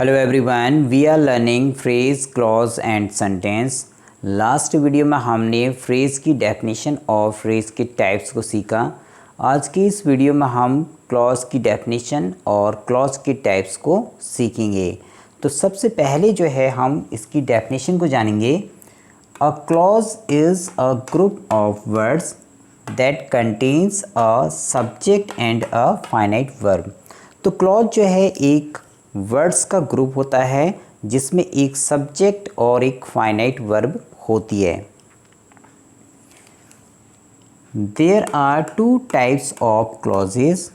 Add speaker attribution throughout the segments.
Speaker 1: Hello everyone, we are learning phrase, clause and sentence. Last video में हमने phrase की definition और phrase के टाइप्स को सीखा। आज की इस वीडियो में हम क्लॉज की डेफिनेशन और क्लॉज के टाइप्स को सीखेंगे। तो सबसे पहले जो है हम इसकी डेफिनेशन को जानेंगे। A clause is a group of words that contains a subject and a finite verb. तो क्लॉज जो है एक वर्ड्स का ग्रुप होता है जिसमें एक सब्जेक्ट और एक फाइनाइट वर्ब होती है। There are two types of clauses,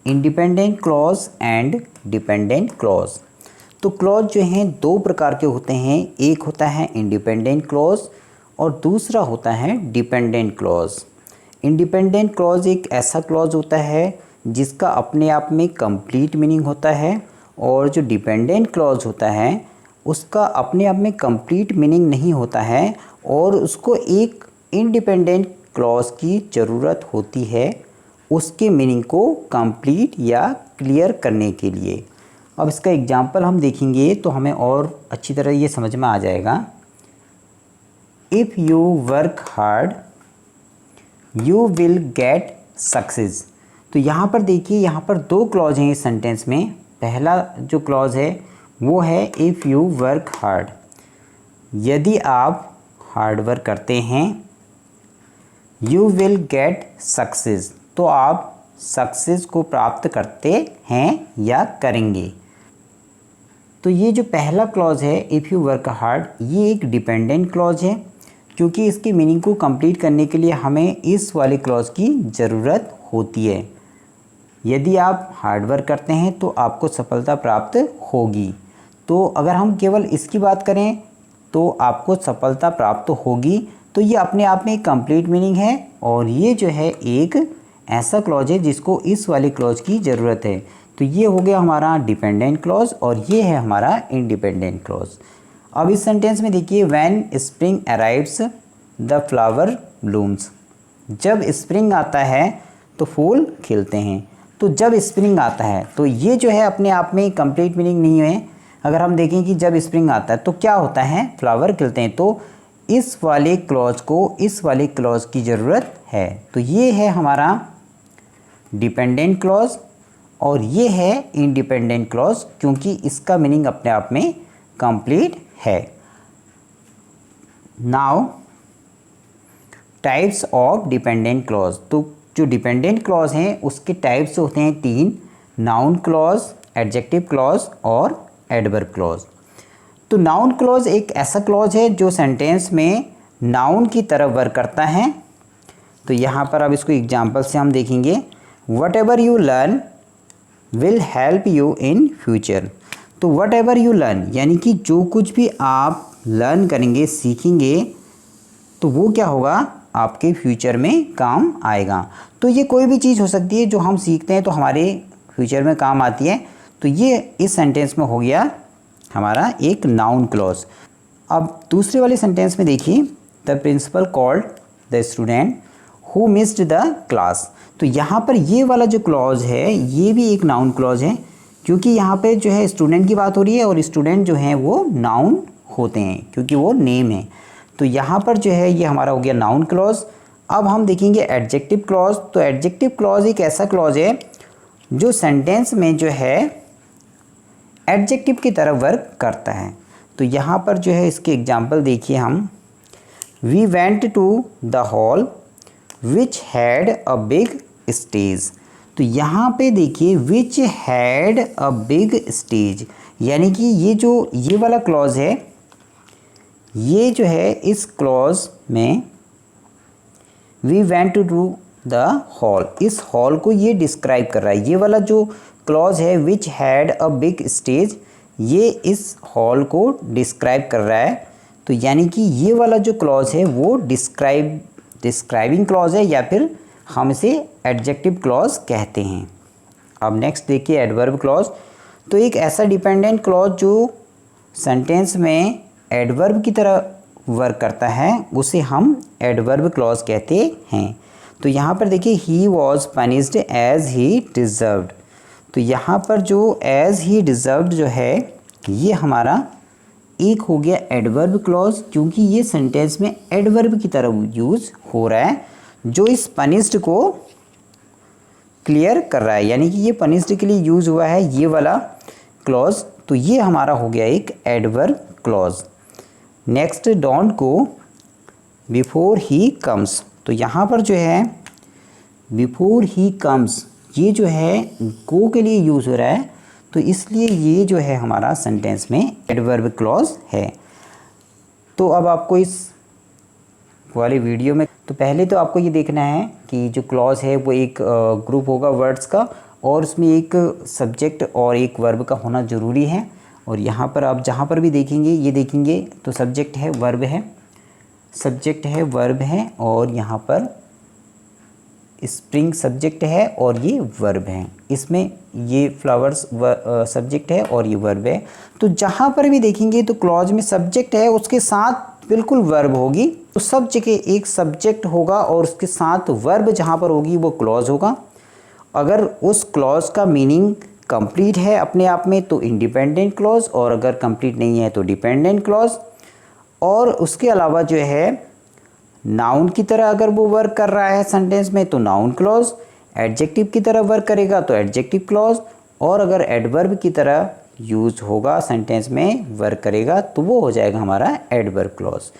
Speaker 1: independent clause and dependent clause. तो क्लॉज जो हैं दो प्रकार के होते हैं, एक होता है इंडिपेंडेंट क्लॉज और दूसरा होता है डिपेंडेंट क्लॉज। इंडिपेंडेंट क्लॉज एक ऐसा क्लॉज होता है जिसका अपने आप में कंप्लीट मीनिंग होता है, और जो डिपेंडेंट क्लॉज होता है उसका अपने आप में कंप्लीट मीनिंग नहीं होता है और उसको एक इंडिपेंडेंट क्लॉज की ज़रूरत होती है उसके मीनिंग को कंप्लीट या क्लियर करने के लिए। अब इसका एग्जांपल हम देखेंगे तो हमें और अच्छी तरह ये समझ में आ जाएगा। If you work hard you will get success. तो यहाँ पर देखिए, यहाँ पर दो क्लॉज हैं इस सेंटेंस में। पहला जो क्लॉज है वो है इफ़ यू वर्क हार्ड, यदि आप हार्ड वर्क करते हैं। यू विल गेट सक्सेस, तो आप सक्सेस को प्राप्त करते हैं या करेंगे। तो ये जो पहला क्लॉज है इफ़ यू वर्क हार्ड, ये एक डिपेंडेंट क्लॉज है क्योंकि इसकी मीनिंग को कंप्लीट करने के लिए हमें इस वाले क्लॉज की ज़रूरत होती है। यदि आप हार्ड वर्क करते हैं तो आपको सफलता प्राप्त होगी। तो अगर हम केवल इसकी बात करें तो आपको सफलता प्राप्त होगी, तो ये अपने आप में एक कंप्लीट मीनिंग है और ये जो है एक ऐसा क्लॉज है जिसको इस वाले क्लॉज की ज़रूरत है। तो ये हो गया हमारा डिपेंडेंट क्लॉज और ये है हमारा इंडिपेंडेंट क्लॉज। अब इस सेंटेंस में देखिए, when spring arrives the flower blooms. जब स्प्रिंग आता है तो फूल खिलते हैं। तो जब स्प्रिंग आता है तो ये जो है अपने आप में कंप्लीट मीनिंग नहीं है। अगर हम देखें कि जब स्प्रिंग आता है तो क्या होता है, फ्लावर खिलते हैं। तो इस वाले क्लॉज को इस वाले क्लॉज की ज़रूरत है। तो ये है हमारा डिपेंडेंट क्लॉज और ये है इंडिपेंडेंट क्लॉज क्योंकि इसका मीनिंग अपने आप में कंप्लीट है। Now types of dependent clause. तो जो डिपेंडेंट क्लॉज हैं उसके टाइप्स होते हैं तीन: नाउन क्लॉज, एडजेक्टिव क्लॉज और एडवर्ब क्लॉज। तो नाउन क्लॉज एक ऐसा क्लॉज है जो सेंटेंस में नाउन की तरह वर्क करता है। तो यहाँ पर अब इसको एग्जांपल से हम देखेंगे। What ever you learn will help you in future. तो वट एवर यू लर्न यानी कि जो कुछ भी आप लर्न करेंगे, सीखेंगे, तो वो क्या होगा, आपके फ्यूचर में काम आएगा। तो ये कोई भी चीज़ हो सकती है जो हम सीखते हैं तो हमारे फ्यूचर में काम आती है। तो ये इस सेंटेंस में हो गया हमारा एक नाउन क्लॉज। अब दूसरे वाले सेंटेंस में देखिए, the principal called the student who missed the class. तो यहाँ पर ये वाला जो क्लॉज है ये भी एक नाउन क्लॉज है क्योंकि यहाँ पे जो है स्टूडेंट की बात हो रही है और स्टूडेंट जो हैं वो नाउन होते हैं क्योंकि वो नेम है। तो यहाँ पर जो है ये हमारा हो गया नाउन क्लॉज। अब हम देखेंगे एडजेक्टिव क्लॉज। तो एडजेक्टिव क्लॉज एक ऐसा क्लॉज है जो सेंटेंस में जो है एडजेक्टिव की तरह वर्क करता है। तो यहाँ पर जो है इसके एग्जांपल देखिए हम। We went to the hall which had a big stage. तो यहाँ पे देखिए which had a big stage, यानी कि ये वाला क्लॉज है, ये जो है इस क्लॉज में we went to the hall, इस हॉल को ये डिस्क्राइब कर रहा है। ये वाला जो क्लॉज है विच हैड अ बिग स्टेज, ये इस हॉल को डिस्क्राइब कर रहा है। तो यानी कि ये वाला जो क्लॉज है वो डिस्क्राइबिंग क्लॉज है या फिर हम इसे एडजेक्टिव क्लॉज कहते हैं। अब नेक्स्ट देखिए एडवर्ब क्लॉज। तो एक ऐसा डिपेंडेंट क्लॉज जो सेंटेंस में एडवर्ब की तरह वर्क करता है उसे हम एडवर्ब क्लॉज कहते हैं। तो यहाँ पर देखिए, he was punished as he deserved. तो यहाँ पर जो एज ही डिज़र्व्ड जो है ये हमारा एक हो गया एडवर्ब क्लॉज, क्योंकि ये सेंटेंस में एडवर्ब की तरह यूज़ हो रहा है जो इस पनिश्ड को क्लियर कर रहा है, यानी कि ये पनिश्ड के लिए यूज़ हुआ है ये वाला क्लॉज। तो ये हमारा हो गया एक adverb clause. Next, don't go before he comes. तो यहाँ पर जो है बिफोर ही कम्स, ये जो है गो के लिए यूज़ हो रहा है, तो इसलिए ये जो है हमारा सेंटेंस में एडवर्ब क्लॉज है। तो अब आपको इस वाली वीडियो में, तो पहले तो आपको ये देखना है कि जो क्लॉज है वो एक ग्रुप होगा वर्ड्स का, और उसमें एक सब्जेक्ट और एक वर्ब का होना ज़रूरी है। और यहाँ पर आप जहाँ पर भी देखेंगे, ये देखेंगे तो सब्जेक्ट है वर्ब है, सब्जेक्ट है वर्ब है, और यहाँ पर स्प्रिंग सब्जेक्ट है और ये वर्ब है। इसमें ये फ्लावर्स सब्जेक्ट है और ये वर्ब है। तो जहाँ पर भी देखेंगे तो क्लॉज में सब्जेक्ट है, उसके साथ बिल्कुल वर्ब होगी। तो सब जगह एक सब्जेक्ट होगा और उसके साथ वर्ब जहाँ पर होगी वो क्लॉज होगा। अगर उस क्लॉज का मीनिंग कंप्लीट है अपने आप में तो इंडिपेंडेंट क्लॉज, और अगर कंप्लीट नहीं है तो डिपेंडेंट क्लॉज। और उसके अलावा जो है नाउन की तरह अगर वो वर्क कर रहा है सेंटेंस में तो नाउन क्लॉज, एडजेक्टिव की तरह वर्क करेगा तो एडजेक्टिव क्लॉज, और अगर एडवर्ब की तरह यूज होगा सेंटेंस में वर्क करेगा तो वो हो जाएगा हमारा एडवर्ब क्लॉज।